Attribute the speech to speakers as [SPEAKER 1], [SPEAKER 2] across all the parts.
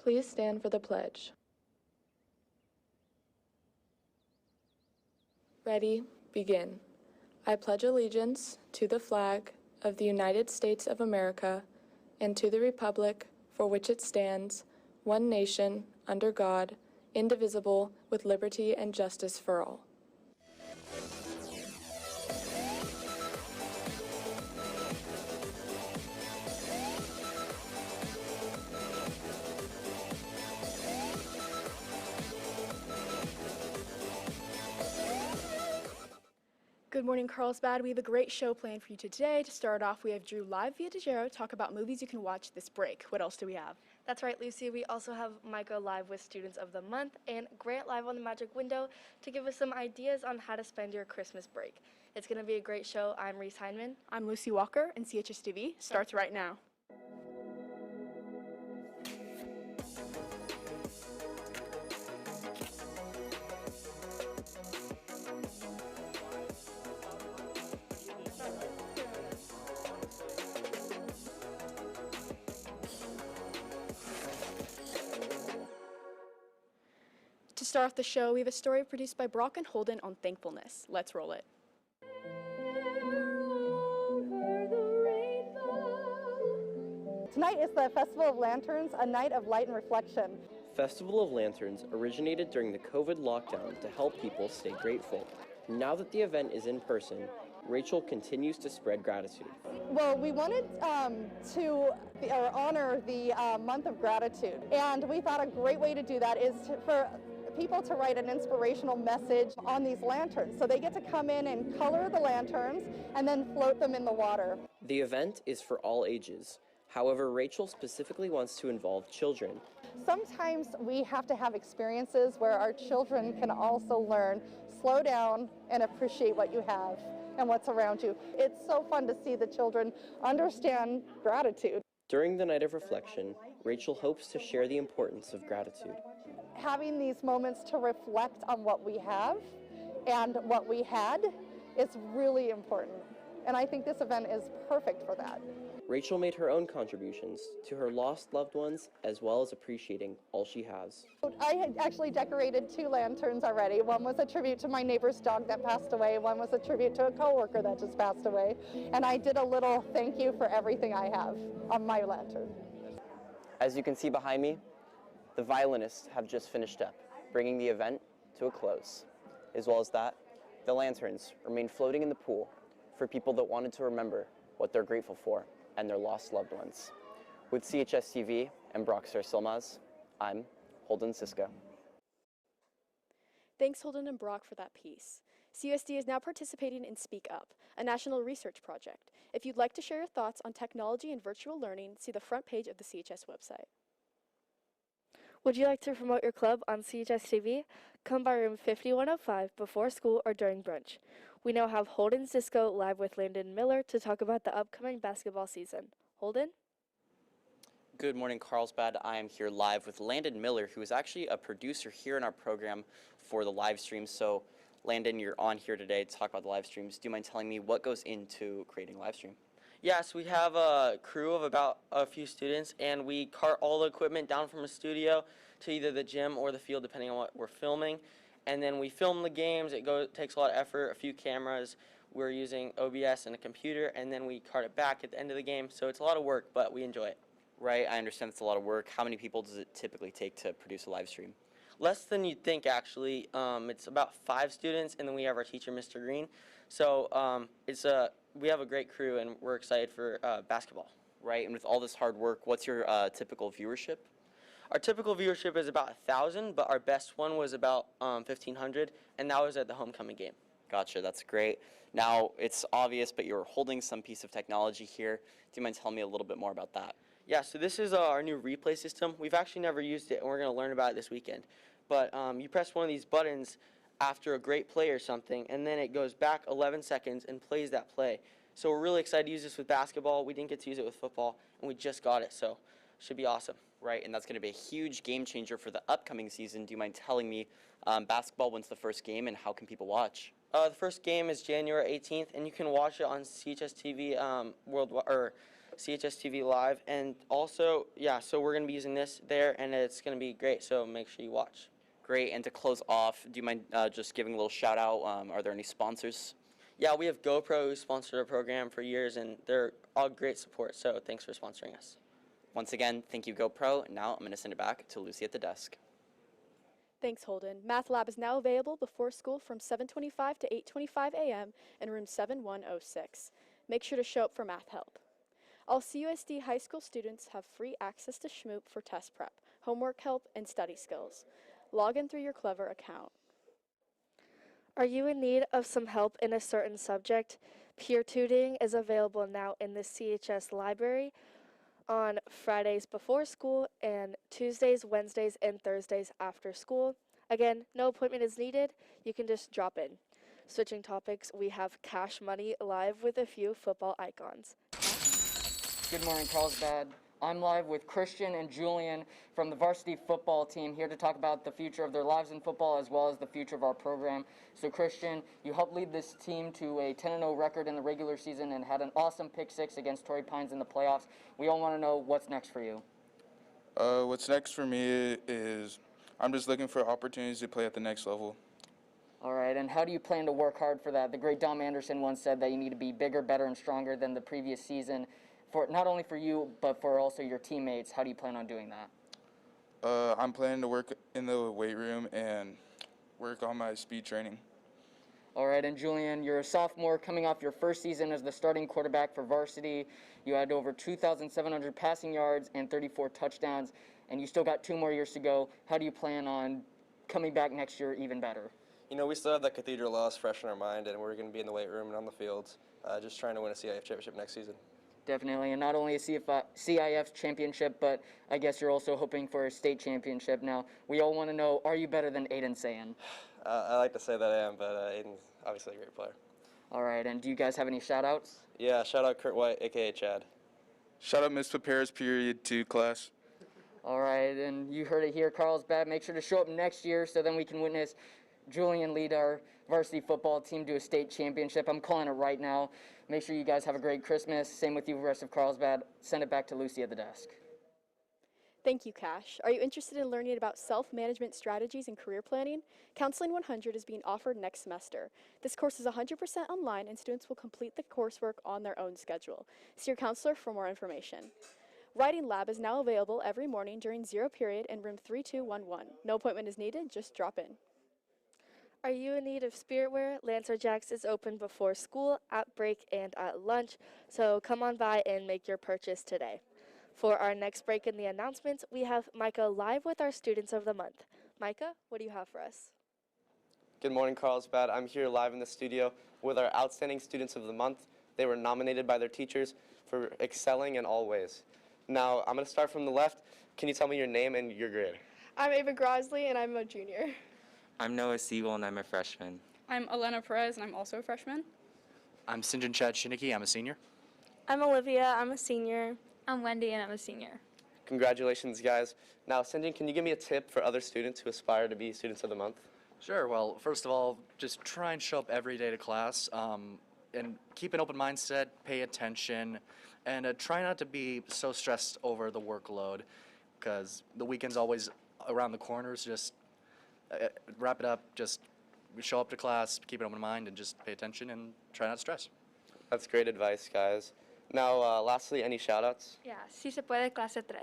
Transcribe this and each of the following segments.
[SPEAKER 1] Please stand for the pledge. Ready, begin. I pledge allegiance to the flag of the United States of America and to the republic for which it stands, one nation, under God, indivisible, with liberty and justice for all.
[SPEAKER 2] Good morning, Carlsbad. We have a great show planned for you today. To start off, we have Drew live via DeGero talk about movies you can watch this break. What else do we have?
[SPEAKER 3] That's right, Lucy. We also have Micah live with Students of the Month and Grant live on the Magic Window to give us some ideas on how to spend your Christmas break. It's going to be a great show. I'm Reese Heinman.
[SPEAKER 2] I'm Lucy Walker, and CHS TV starts right now. To start off the show, we have a story produced by Brock and Holden on thankfulness. Let's roll it.
[SPEAKER 4] Tonight is the Festival of Lanterns, a night of light and reflection.
[SPEAKER 5] Festival of Lanterns originated during the COVID lockdown to help people stay grateful. Now that the event is in person, Rachel continues to spread gratitude.
[SPEAKER 4] Well, we wanted to honor the month of gratitude, and we thought a great way to do that is for people to write an inspirational message on these lanterns. So they get to come in and color the lanterns and then float them in the water.
[SPEAKER 5] The event is for all ages. However, Rachel specifically wants to involve children.
[SPEAKER 4] Sometimes we have to have experiences where our children can also learn, slow down, and appreciate what you have and what's around you. It's so fun to see the children understand gratitude.
[SPEAKER 5] During the night of reflection, Rachel hopes to share the importance of gratitude.
[SPEAKER 4] Having these moments to reflect on what we have and what we had is really important. And I think this event is perfect for that.
[SPEAKER 5] Rachel made her own contributions to her lost loved ones, as well as appreciating all she has.
[SPEAKER 4] I had actually decorated 2 lanterns already. One was a tribute to my neighbor's dog that passed away. One was a tribute to a coworker that just passed away. And I did a little thank you for everything I have on my lantern.
[SPEAKER 6] As you can see behind me, the violinists have just finished up, bringing the event to a close. As well as that, the lanterns remain floating in the pool for people that wanted to remember what they're grateful for and their lost loved ones. With CHS TV and Brock Silmaz, I'm Holden Sisko.
[SPEAKER 2] Thanks, Holden and Brock, for that piece. CUSD is now participating in Speak Up, a national research project. If you'd like to share your thoughts on technology and virtual learning, see the front page of the CHS website.
[SPEAKER 3] Would you like to promote your club on CHS TV? Come by room 5105 before school or during brunch. We now have Holden Sisko live with Landon Miller to talk about the upcoming basketball season. Holden?
[SPEAKER 7] Good morning, Carlsbad. I am here live with Landon Miller, who is actually a producer here in our program for the live stream. So, Landon, you're on here today to talk about the live streams. Do you mind telling me what goes into creating a live stream?
[SPEAKER 8] Yes, we have a crew of about a few students, and we cart all the equipment down from a studio to either the gym or the field, depending on what we're filming. And then we film the games. It takes a lot of effort, a few cameras. We're using OBS and a computer, and then we cart it back at the end of the game. So it's a lot of work, but we enjoy it.
[SPEAKER 7] Right, I understand it's a lot of work. How many people does it typically take to produce a live stream?
[SPEAKER 8] Less than you'd think, actually. It's about 5 students, and then we have our teacher, Mr. Green. So we have a great crew, and we're excited for basketball.
[SPEAKER 7] Right, and with all this hard work, what's your typical viewership?
[SPEAKER 8] Our typical viewership is about 1,000, but our best one was about 1,500, and that was at the homecoming game.
[SPEAKER 7] Gotcha, that's great. Now, it's obvious, but you're holding some piece of technology here. Do you mind telling me a little bit more about that?
[SPEAKER 8] Yeah, so this is our new replay system. We've actually never used it, and we're going to learn about it this weekend. But you press one of these buttons after a great play or something, and then it goes back 11 seconds and plays that play. So we're really excited to use this with basketball. We didn't get to use it with football, and we just got it, so it should be awesome.
[SPEAKER 7] Right, and that's going to be a huge game changer for the upcoming season. Do you mind telling me basketball when's the first game and how can people watch?
[SPEAKER 8] The first game is January 18th, and you can watch it on CHS TV worldwide, or CHS TV Live. And also, yeah, so we're going to be using this there, and it's going to be great, so make sure you watch.
[SPEAKER 7] Great. And to close off, do you mind just giving a little shout out? Are there any sponsors?
[SPEAKER 8] Yeah, we have GoPro who sponsored our program for years, and they're all great support, so thanks for sponsoring us.
[SPEAKER 7] Once again, thank you, GoPro. Now I'm going to send it back to Lucy at the desk.
[SPEAKER 2] Thanks, Holden. Math Lab is now available before school from 7:25 to 8:25 a.m. in room 7106. Make sure to show up for math help. All CUSD high school students have free access to Schmoop for test prep, homework help, and study skills. Log in through your Clever account.
[SPEAKER 3] Are you in need of some help in a certain subject? Peer tutoring is available now in the CHS library on Fridays before school and Tuesdays, Wednesdays, and Thursdays after school. Again, no appointment is needed. You can just drop in. Switching topics, we have Cash Money live with a few football icons.
[SPEAKER 9] Good morning, Carlsbad. I'm live with Christian and Julian from the varsity football team here to talk about the future of their lives in football as well as the future of our program. So Christian, you helped lead this team to a 10-0 record in the regular season and had an awesome pick six against Torrey Pines in the playoffs. We all want to know what's next for you.
[SPEAKER 10] What's next for me is I'm just looking for opportunities to play at the next level.
[SPEAKER 9] All right, and how do you plan to work hard for that? The great Dom Anderson once said that you need to be bigger, better, and stronger than the previous season. For not only for you, but for also your teammates. How do you plan on doing that?
[SPEAKER 10] I'm planning to work in the weight room and work on my speed training.
[SPEAKER 9] All right, and Julian, you're a sophomore coming off your first season as the starting quarterback for varsity. You had over 2,700 passing yards and 34 touchdowns, and you still got 2 more years to go. How do you plan on coming back next year even better?
[SPEAKER 11] You know, we still have that Cathedral loss fresh in our mind, and we're going to be in the weight room and on the fields, just trying to win a CIF championship next season.
[SPEAKER 9] Definitely, and not only a CIF championship, but I guess you're also hoping for a state championship. Now, we all want to know, are you better than Aiden Sayan?
[SPEAKER 11] I like to say that I am, but Aiden's obviously a great player.
[SPEAKER 9] All right, and do you guys have any shout-outs?
[SPEAKER 11] Yeah, shout out Kurt White, a.k.a. Chad.
[SPEAKER 10] Shout out Miss Prepares Period 2 class.
[SPEAKER 9] All right, and you heard it here, Carlsbad. Make sure to show up next year so then we can witness Julian lead our varsity football team to a state championship. I'm calling it right now. Make sure you guys have a great Christmas. Same with you, rest of Carlsbad. Send it back to Lucy at the desk.
[SPEAKER 2] Thank you, Cash. Are you interested in learning about self-management strategies and career planning? Counseling 100 is being offered next semester. This course is 100% online, and students will complete the coursework on their own schedule. See your counselor for more information. Writing Lab is now available every morning during zero period in room 3211. No appointment is needed, just drop in.
[SPEAKER 3] Are you in need of spiritware? Lancer Jacks is open before school, at break, and at lunch, so come on by and make your purchase today. For our next break in the announcements, we have Micah live with our Students of the Month. Micah, what do you have for us?
[SPEAKER 11] Good morning, Carlsbad. I'm here live in the studio with our Outstanding Students of the Month. They were nominated by their teachers for excelling in all ways. Now, I'm going to start from the left. Can you tell me your name and your grade?
[SPEAKER 12] I'm Ava Grosley, and I'm a junior.
[SPEAKER 13] I'm Noah Siegel, and I'm a freshman.
[SPEAKER 12] I'm Elena Perez, and I'm also a freshman.
[SPEAKER 14] I'm Sinjin Chad Shinicki, I'm a senior.
[SPEAKER 15] I'm Olivia, I'm a senior.
[SPEAKER 16] I'm Wendy, and I'm a senior.
[SPEAKER 11] Congratulations, guys. Now, Sinjin, can you give me a tip for other students who aspire to be Students of the Month?
[SPEAKER 14] Sure, well, first of all, just try and show up every day to class, and keep an open mindset, pay attention, and try not to be so stressed over the workload, because the weekend's always around the corners. Just wrap it up, just show up to class, keep an open mind, and just pay attention and try not to stress.
[SPEAKER 11] That's great advice, guys. Now, lastly, any shout-outs?
[SPEAKER 15] Yeah, si se puede clase 3.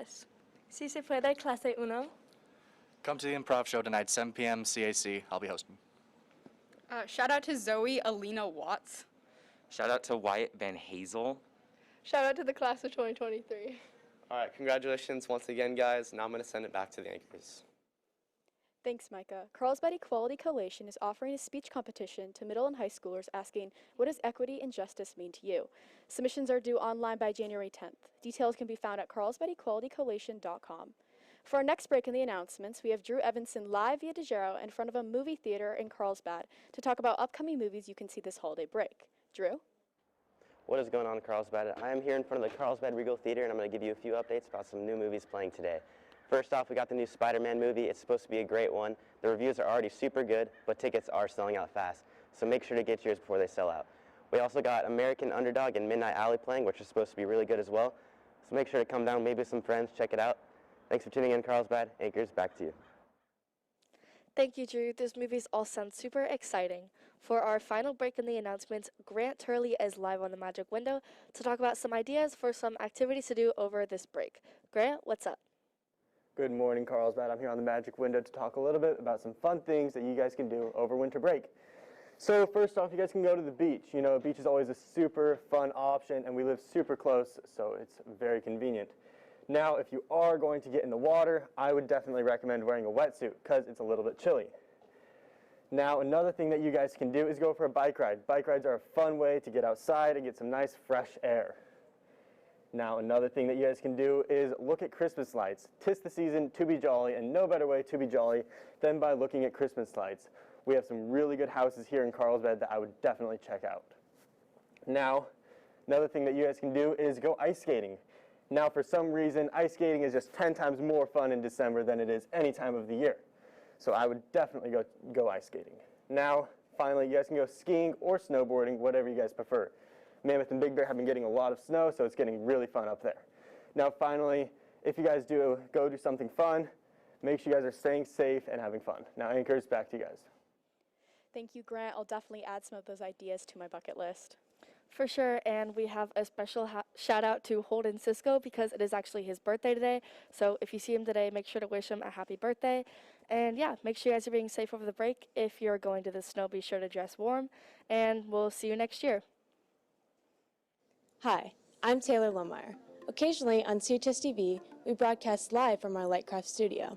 [SPEAKER 15] Si se puede clase 1.
[SPEAKER 14] Come to the improv show tonight, 7 p.m. CAC. I'll be hosting.
[SPEAKER 12] Shout out to Zoe Alina Watts.
[SPEAKER 13] Shout out to Wyatt Van Hazel.
[SPEAKER 12] Shout out to the class of 2023.
[SPEAKER 11] All right, congratulations once again, guys. Now I'm going to send it back to the anchors.
[SPEAKER 2] Thanks, Micah. Carlsbad Equality Coalition is offering a speech competition to middle and high schoolers asking, what does equity and justice mean to you? Submissions are due online by January 10th. Details can be found at carlsbadequalitycoalition.com. For our next break in the announcements, we have Drew Evanson live via DeGero in front of a movie theater in Carlsbad to talk about upcoming movies you can see this holiday break. Drew?
[SPEAKER 6] What is going on, Carlsbad? I am here in front of the Carlsbad Regal Theater, and I'm going to give you a few updates about some new movies playing today. First off, we got the new Spider-Man movie. It's supposed to be a great one. The reviews are already super good, but tickets are selling out fast, so make sure to get yours before they sell out. We also got American Underdog and Midnight Alley playing, which is supposed to be really good as well. So make sure to come down, maybe with some friends, check it out. Thanks for tuning in, Carlsbad. Anchors, back to you.
[SPEAKER 3] Thank you, Drew. Those movies all sound super exciting. For our final break in the announcements, Grant Turley is live on the Magic Window to talk about some ideas for some activities to do over this break. Grant, what's up?
[SPEAKER 17] Good morning, Carlsbad. I'm here on the Magic Window to talk a little bit about some fun things that you guys can do over winter break. So first off, you guys can go to the beach. You know, a beach is always a super fun option, and we live super close, so it's very convenient. Now, if you are going to get in the water, I would definitely recommend wearing a wetsuit because it's a little bit chilly. Now, another thing that you guys can do is go for a bike ride. Bike rides are a fun way to get outside and get some nice fresh air. Now, another thing that you guys can do is look at Christmas lights. 'Tis the season to be jolly, and no better way to be jolly than by looking at Christmas lights. We have some really good houses here in Carlsbad that I would definitely check out. Now, another thing that you guys can do is go ice skating. Now, for some reason, ice skating is just 10 times more fun in December than it is any time of the year. So I would definitely go ice skating. Now, finally, you guys can go skiing or snowboarding, whatever you guys prefer. Mammoth and Big Bear have been getting a lot of snow, so it's getting really fun up there. Now, finally, if you guys do go do something fun, make sure you guys are staying safe and having fun. Now, Anchors, back to you guys.
[SPEAKER 2] Thank you, Grant. I'll definitely add some of those ideas to my bucket list.
[SPEAKER 3] For sure, and we have a special shout out to Holden Cisco because it is actually his birthday today. So if you see him today, make sure to wish him a happy birthday. And yeah, make sure you guys are being safe over the break. If you're going to the snow, be sure to dress warm. And we'll see you next year.
[SPEAKER 18] Hi, I'm Taylor Lohmeyer. Occasionally on CHS TV, we broadcast live from our Lightcraft studio.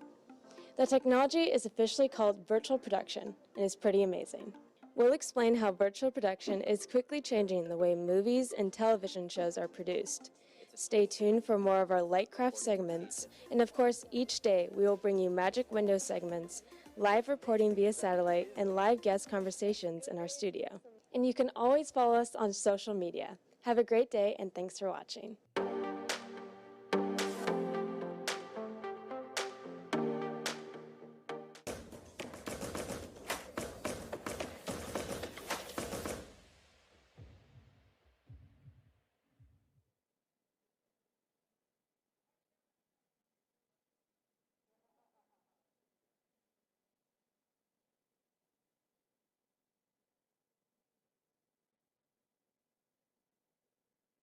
[SPEAKER 18] The technology is officially called virtual production and is pretty amazing. We'll explain how virtual production is quickly changing the way movies and television shows are produced. Stay tuned for more of our Lightcraft segments, and of course, each day we will bring you Magic Window segments, live reporting via satellite, and live guest conversations in our studio. And you can always follow us on social media. Have a great day, and thanks for watching.